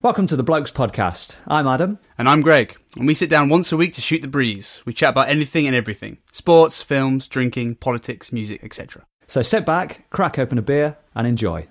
Welcome to the Blokes podcast. I'm Adam. And I'm Greg. And we sit down once a week to shoot the breeze. We chat about anything and everything. Sports, films, drinking, politics, music, etc. So sit back, crack open a beer and enjoy.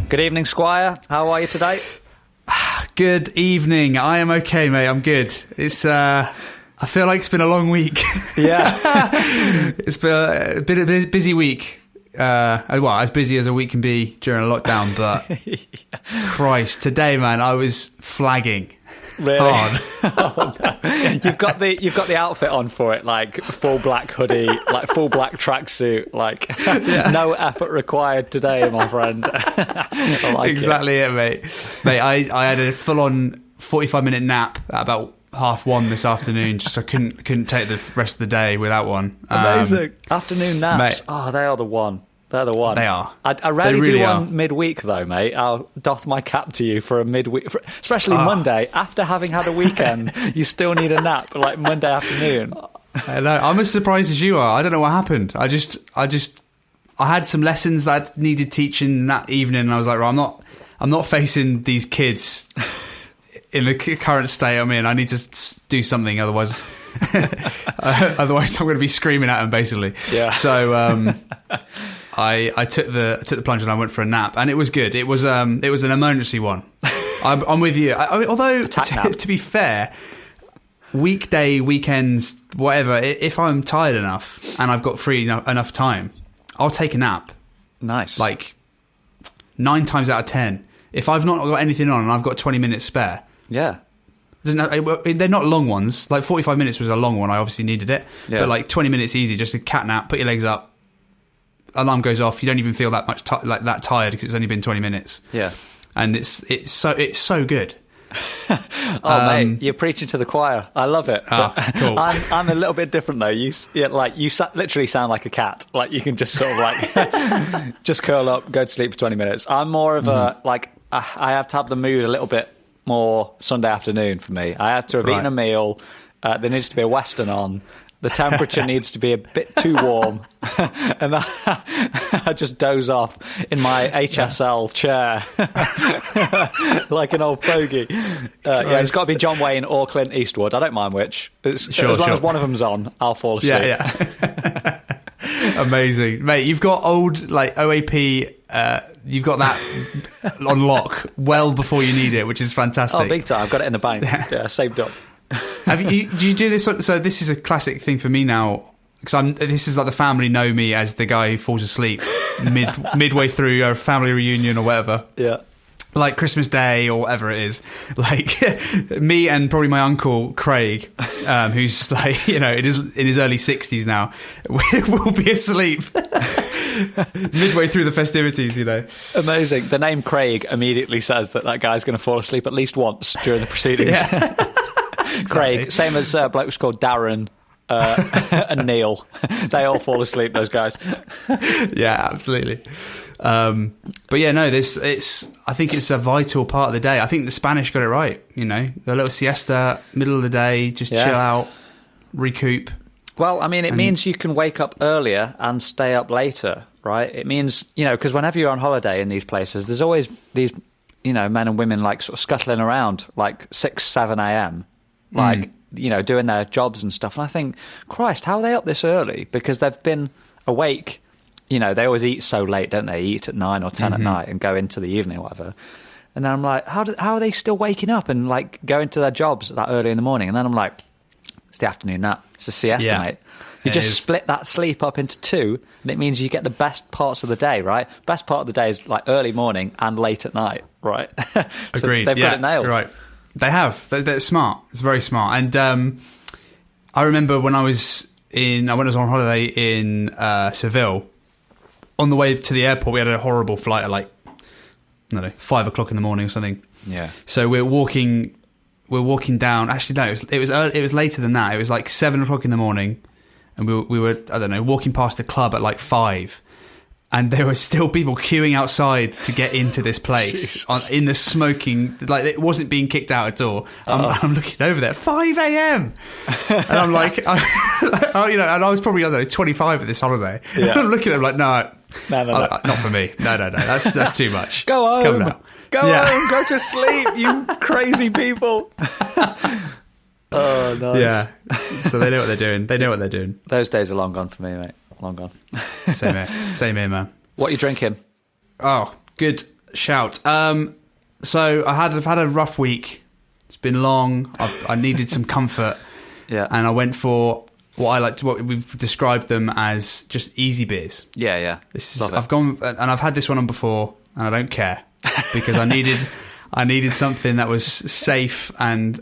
Good evening, Squire. How are you today? Good evening. I am okay, mate. I'm good. It's I feel like it's been a long week. Yeah. It's been a busy week. Well, as busy as a week can be during a lockdown, but Christ, today, man, I was flagging. Really? Hard. Oh, no. You've got the outfit on for it, like full black hoodie, like full black tracksuit, like no effort required today, my friend. I like exactly it, mate. Mate, I had a full-on 45-minute nap at about 1:30 this afternoon. Just I couldn't take the rest of the day without one. Amazing. Afternoon naps. Mate, oh, they are the one. They're the one. They are. I rarely really do one are. midweek, though, mate. I'll doff my cap to you for a midweek, especially Monday. After having had a weekend, you still need a nap, like Monday afternoon. I know. I'm as surprised as you are. I don't know what happened. I had some lessons that I needed teaching that evening, and I was like, right, I'm not facing these kids in the current state I'm in. I need to do something, otherwise I'm going to be screaming at them, basically. Yeah. So I took the plunge and I went for a nap, and it was good. It was an emergency one. I'm with you. Although to be fair, weekday, weekends, whatever, if I'm tired enough and I've got free enough time, I'll take a nap. Nice. Like 9 times out of 10. If I've not got anything on and I've got 20 minutes spare. Yeah. They're not long ones. Like 45 minutes was a long one. I obviously needed it. Yeah. But like 20 minutes easy, just a cat nap, put your legs up, alarm goes off. You don't even feel that much that tired because it's only been 20 minutes. Yeah. And it's so good. Mate, you're preaching to the choir. I love it. Cool. I'm a little bit different though. You literally sound like a cat. Like you can just sort of like just curl up, go to sleep for 20 minutes. I'm more of a like I have to have the mood a little bit more Sunday afternoon for me. I have to have eaten a meal. There needs to be a Western on. The temperature needs to be a bit too warm. And I just doze off in my HSL chair like an old fogey. It's got to be John Wayne or Clint Eastwood. I don't mind which. As long as one of them's on, I'll fall asleep. Yeah. Amazing. Mate, you've got old like OAP, you've got that on lock well before you need it, which is fantastic. Oh, big time. I've got it in the bank. Yeah, saved up. Do you do this? So this is a classic thing for me now, because this is like the family know me as the guy who falls asleep midway through a family reunion or whatever. Yeah. Like Christmas Day or whatever it is. Like me and probably my uncle Craig, who's like, in his early 60s now, will be asleep midway through the festivities, Amazing. The name Craig immediately says that guy's going to fall asleep at least once during the proceedings. Yeah. Craig, same as blokes called Darren and Neil. They all fall asleep, those guys. Yeah, absolutely. But yeah, no, I think it's a vital part of the day. I think the Spanish got it right, the little siesta, middle of the day, just chill out, recoup. Well, I mean, it means you can wake up earlier and stay up later, right? It means, because whenever you're on holiday in these places, there's always these, men and women like sort of scuttling around like 6, 7 a.m., like, doing their jobs and stuff. And I think, Christ, how are they up this early? Because they've been awake. They always eat so late, don't they? Eat at 9 or 10 at night and go into the evening or whatever. And then I'm like, how are they still waking up and like going to their jobs that early in the morning? And then I'm like, it's the afternoon nap. It's a siesta, mate. You just split that sleep up into 2, and it means you get the best parts of the day, right? Best part of the day is like early morning and late at night, right? So agreed. They've got it nailed. Right. They have. They're smart. It's very smart. And I remember when I was on holiday in Seville, on the way to the airport, we had a horrible flight at like, 5 o'clock in the morning or something. Yeah. So we're walking down. Actually, no, it was later than that. It was like 7 o'clock in the morning, and we were, I don't know, walking past a club at like 5. And there were still people queuing outside to get into this place in the smoking. Like, it wasn't being kicked out at all. I'm looking over there, 5 a.m. And I'm like, and I was probably, I don't know, 25 at this holiday. Yeah. And I'm looking at him like, no, not for me. No. That's too much. Go home. Go home. Go to sleep, you crazy people. Oh, nice. Yeah. So they know what they're doing. Those days are long gone for me, mate. Long gone. Same here, man. What are you drinking? Oh, good shout. So I've had a rough week. It's been long. I needed some comfort. Yeah. And I went for what we've described them as just easy beers. Yeah. I've gone and I've had this one on before, and I don't care because I needed something that was safe and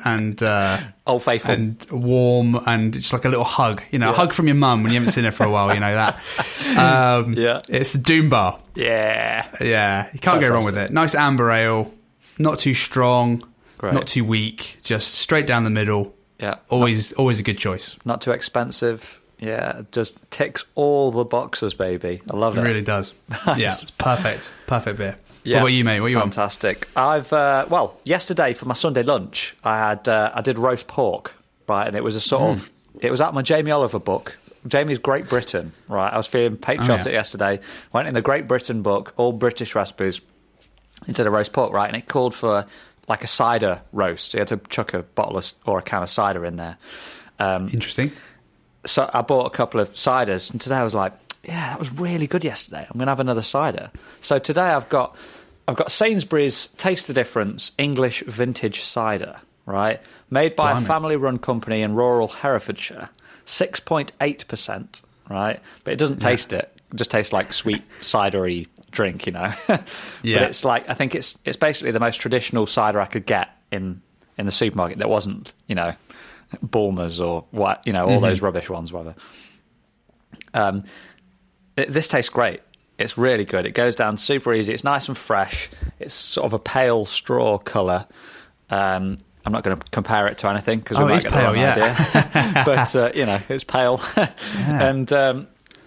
Old Faithful and warm and just like a little hug, a hug from your mum when you haven't seen her for a while, that. It's a Doom Bar. Yeah, you can't go wrong with it. Nice amber ale, not too strong, Great. Not too weak, just straight down the middle. Yeah, always a good choice. Not too expensive. Yeah, just ticks all the boxes, baby. I love it. It really does. Yeah, it's perfect beer. Yeah. What about you, mate? What are you on? Fantastic. I've yesterday for my Sunday lunch, I did roast pork, right, and it was a sort of it was out my Jamie Oliver book, Jamie's Great Britain, right. I was feeling patriotic yesterday. Went in the Great Britain book, all British recipes, and did a roast pork, right, and it called for like a cider roast. So you had to chuck a bottle or a can of cider in there. Interesting. So I bought a couple of ciders, and today I was like, yeah, that was really good yesterday. I'm going to have another cider. So today I've got Sainsbury's Taste the Difference English Vintage Cider, right? Made by a family-run company in rural Herefordshire. 6.8%, right? But it doesn't taste it. It just tastes like sweet cidery drink, Yeah. But it's like, I think it's basically the most traditional cider I could get in the supermarket that wasn't, Bulmers or what, all those rubbish ones, whatever. This tastes great. It's really good. It goes down super easy. It's nice and fresh. It's sort of a pale straw colour. I'm not going to compare it to anything because we might get the wrong idea. But it's pale, and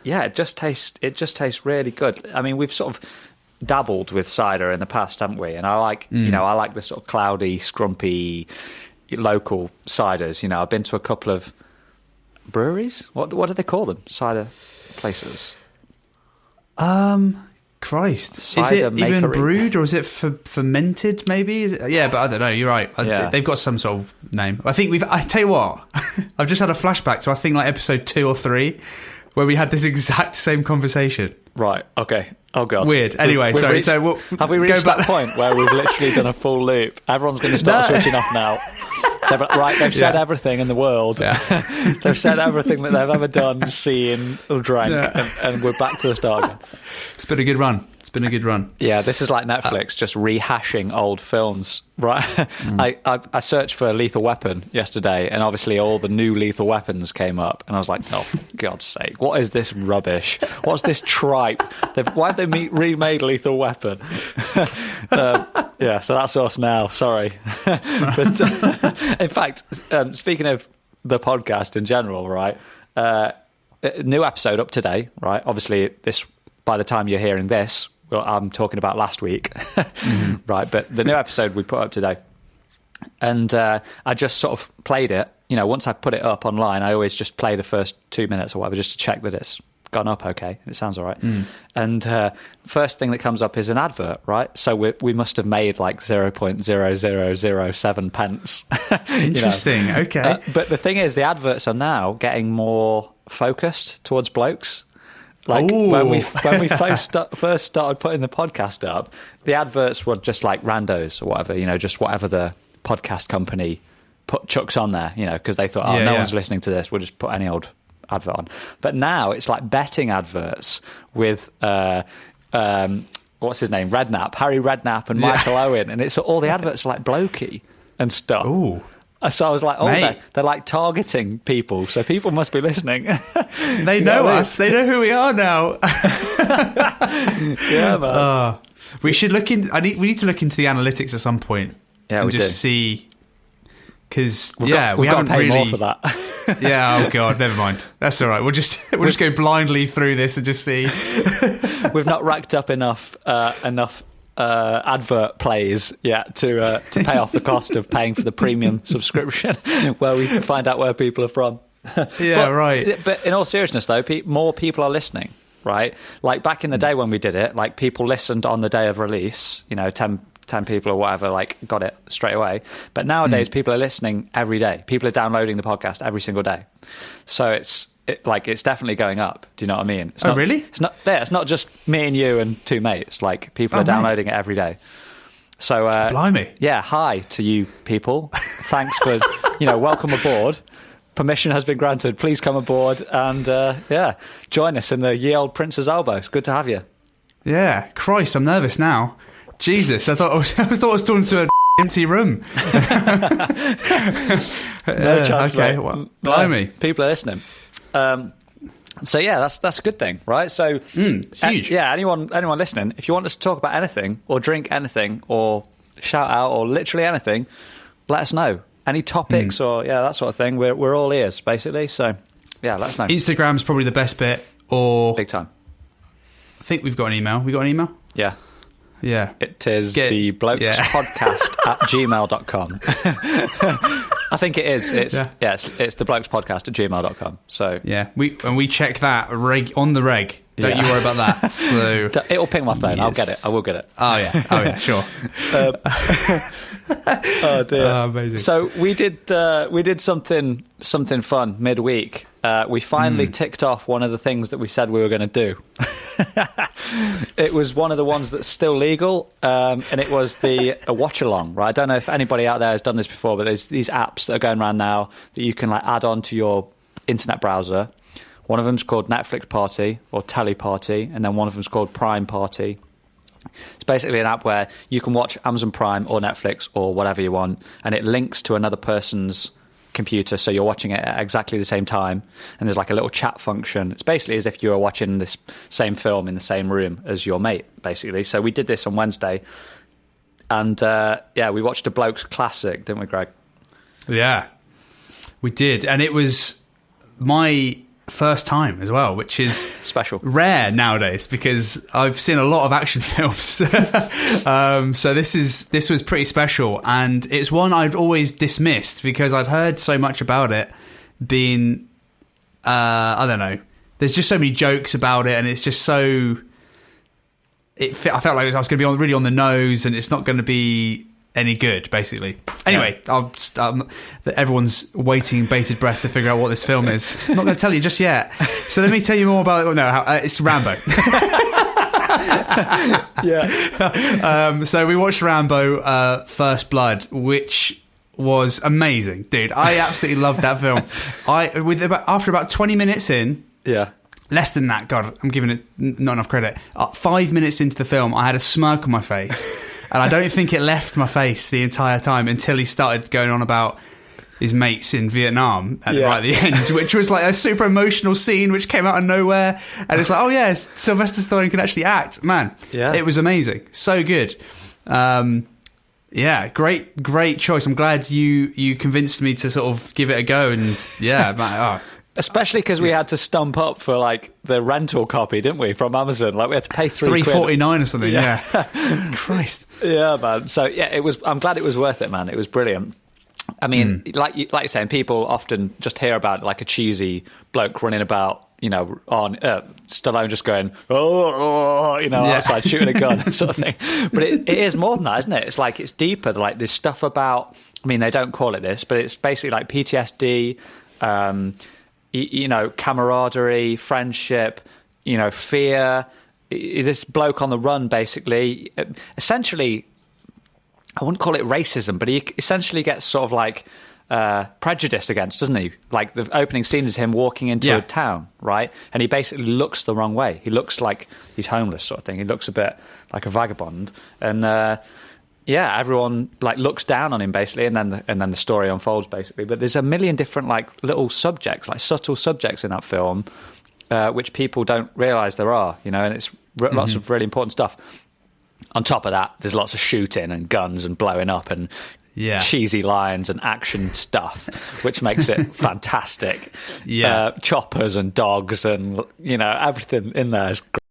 it just tastes really good. I mean, we've sort of dabbled with cider in the past, haven't we? And I like I like the sort of cloudy, scrumpy, local ciders. I've been to a couple of breweries. What do they call them? Cider places. Christ. Cider is it makery. Even brewed or is it fermented maybe? Yeah, but I don't know. You're right. Yeah. They've got some sort of name. I think I tell you what, I've just had a flashback to I think like episode 2 or 3 where we had this exact same conversation. Right. Okay. Oh god. Weird. Anyway, sorry. Have we reached that point where we've literally done a full loop? Everyone's going to start switching off now. They've said everything in the world. Yeah. They've said everything that they've ever done, seen, or drank, and we're back to the start again. It's been a good run. Yeah, this is like Netflix just rehashing old films, right? I searched for Lethal Weapon yesterday, and obviously all the new Lethal Weapons came up, and I was like, oh, for God's sake, what is this rubbish? What's this tripe? Why have they remade Lethal Weapon? So that's us now, sorry. But in fact, speaking of the podcast in general, right, new episode up today, right? Obviously, by the time you're hearing this, well, I'm talking about last week, right? But the new episode we put up today, and I just sort of played it. Once I put it up online, I always just play the first 2 minutes or whatever, just to check that it's gone up okay. It sounds all right. And first thing that comes up is an advert, right? So we must have made like 0.0007 pence. Interesting. Okay. But the thing is, the adverts are now getting more focused towards blokes. Like when we first started putting the podcast up, the adverts were just like randos or whatever, just whatever the podcast company chucks on there, because they thought, no one's listening to this, we'll just put any old advert on. But now it's like betting adverts with what's his name, Harry Redknapp and Michael Owen, and it's all the adverts are like blokey and stuff. Ooh. So I was like, they're like targeting people, so people must be listening. They know us. They know who we are now. Yeah, man. We should look in. We need to look into the analytics at some point. Yeah, and we just do. see. because we haven't got to pay really. more for that. Yeah, oh god, never mind. That's all right. We'll just go blindly through this and just see. We've not racked up enough advert plays yet to pay off the cost of paying for the premium subscription, where we can find out where people are from. Yeah, right. But in all seriousness, though, more people are listening, right? Like back in the day when we did it, like people listened on the day of release. 10 people or whatever, like got it straight away. But nowadays, people are listening every day. People are downloading the podcast every single day. So it's definitely going up. Do you know what I mean? Really? It's not just me and you and two mates. Like people are downloading it every day. So blimey. Yeah, hi to you people. Thanks for welcome aboard. Permission has been granted. Please come aboard and join us in the ye old Prince's Elbow. It's good to have you. Yeah, Christ, I'm nervous now. Jesus, I thought I was talking to an empty room. No chance, okay, mate. well, blimey. People are listening. So yeah, that's a good thing, right? So huge. Anyone listening, if you want us to talk about anything or drink anything or shout out or literally anything, let us know. Any topics or that sort of thing. We're all ears basically. So yeah, let us know. Instagram's probably the best bit, or big time. I think we've got an email. We got an email? Yeah. Yeah. It is the Blokes podcast at gmail.com. I think it is. It's the Blokes podcast at gmail.com. So yeah, we check that on the reg. Don't you worry about that. So it'll ping my phone. Yes. I'll get it. I will get it. Oh yeah, sure. Oh dear. Oh, amazing. So we did something fun midweek. We finally ticked off one of the things that we said we were going to do. It was one of the ones that's still legal, and it was a watch along. Right? I don't know if anybody out there has done this before, but there's these apps that are going around now that you can add on to your internet browser. One of them's called Netflix Party or Telly Party, and then one of them's called Prime Party. It's basically an app where you can watch Amazon Prime or Netflix or whatever you want, and it links to another person's computer, so you're watching it at exactly the same time, and there's like a little chat function. It's basically as if you were watching this same film in the same room as your mate, basically. So we did this on Wednesday, and we watched a Blokes classic, didn't we, Greg? Yeah, we did, and it was my first time as well, which is special, rare nowadays, because I've seen a lot of action films. So this was pretty special, and it's one I'd always dismissed because I'd heard so much about it being I don't know, there's just so many jokes about it, and it's just so I felt like I was going to be really on the nose, and it's not going to be any good, basically. Anyway, everyone's waiting bated breath to figure out what this film is. I'm not going to tell you just yet. So let me tell you more about it. No, it's Rambo. Yeah. So we watched Rambo First Blood, which was amazing, dude. I absolutely loved that film. After about 20 minutes in, less than that, God, I'm giving it not enough credit. 5 minutes into the film, I had a smirk on my face. And I don't think it left my face the entire time until he started going on about his mates in Vietnam right at the end, which was like a super emotional scene which came out of nowhere. And it's like, oh yeah, Sylvester Stallone can actually act. Man, it was amazing. So good. Great choice. I'm glad you convinced me to sort of give it a go. And man, especially because we had to stump up for like the rental copy, didn't we, from Amazon? Like we had to pay $3.49 or something. Yeah. Christ. Yeah, man. So it was. I'm glad it was worth it, man. It was brilliant. I mean, like you're saying, people often just hear about like a cheesy bloke running about, on Stallone just going, outside shooting a gun sort of thing. But it is more than that, isn't it? It's like it's deeper. Like there's stuff about. I mean, they don't call it this, but it's basically like PTSD. Camaraderie, friendship, fear. This bloke on the run, basically, essentially, I wouldn't call it racism, but he essentially gets sort of like prejudiced against, doesn't he? Like the opening scene is him walking into a town, right? And he basically looks the wrong way. He looks like he's homeless, sort of thing. He looks a bit like a vagabond, and everyone like looks down on him basically, and then the story unfolds basically. But there's a million different like little subjects, like subtle subjects in that film, which people don't realise there are, and it's lots of really important stuff. On top of that, there's lots of shooting and guns and blowing up, and Yeah. cheesy lines and action stuff, which makes it fantastic. Yeah. Choppers and dogs and, everything in there is great.